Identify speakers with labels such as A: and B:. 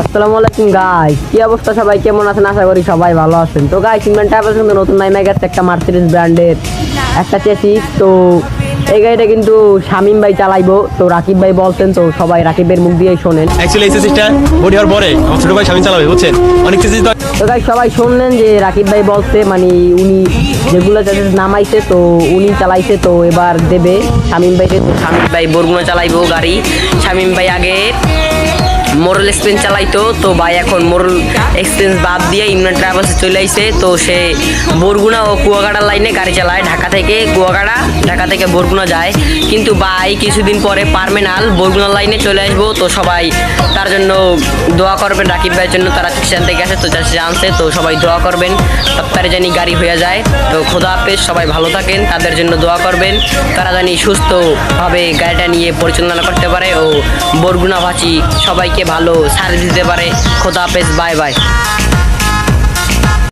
A: আসসালামু আলাইকুম গাইস, কি অবস্থা? সবাই কেমন আছেন? আশা করি সবাই ভালো আছেন। তো গাইস, ইমরান ট্রাভেলস কিন্তু নতুন নামে গেছে একটা মার্সিডিজ ব্র্যান্ডের একটা চেসিস। তো এই গাড়িটা কিন্তু শামিম ভাই চালাইবো। তো রাকিব ভাই বলছেন, তো সবাই রাকিবের মুখ দিয়েই শোনেন।
B: অ্যাকচুয়ালি এই সিস্টেমটা বডি হওয়ার পরে আমার ছোট ভাই স্বামী চালাবে, বুঝছেন? অনেক সিস্টেম
A: তো গাইস, সবাই শুনলেন যে রাকিব ভাই বলছে, মানে উনি যেগুলো চেসিস নামাইছে তো উনি চালাইছে, তো এবার দেবে শামিম ভাইকে। তো শামিম ভাই বরগুনা চালাইবো গাড়ি। শামিম ভাই আগে মোরল এক্সপেন্স চালাইতো, তো ভাই এখন মোরল এক্সপেন্স বাদ দিয়ে ইমরান ট্রাভেলসে চলে আইছে। তো সে বরগুনা ও কুয়াকাটার লাইনে গাড়ি চালায়। ঢাকা থেকে কুয়াকাটা, ঢাকা থেকে বরগুনা যায়। কিন্তু ভাই কিছুদিন পরে পার্মেনাল বরগুনা লাইনে চলে আসবো। তো সবাই তার জন্য দোয়া করবেন, রাকিব ভাইয়ের জন্য। তারা চিকিৎসা থেকে গেছে, তো জানছে, তো সবাই দোয়া করবেন তারা জানি গাড়ি হয়ে যায়। তো খোদা হাফেজ, সবাই ভালো থাকেন, তাদের জন্য দোয়া করবেন। তারা জানি সুস্থভাবে গাড়িটা নিয়ে পরিচালনা করতে পারে ও বরগুনাবাসী সবাইকে ভালো সার্ভিস দিতে পারে। খোদা হাফেজ, বাই বাই।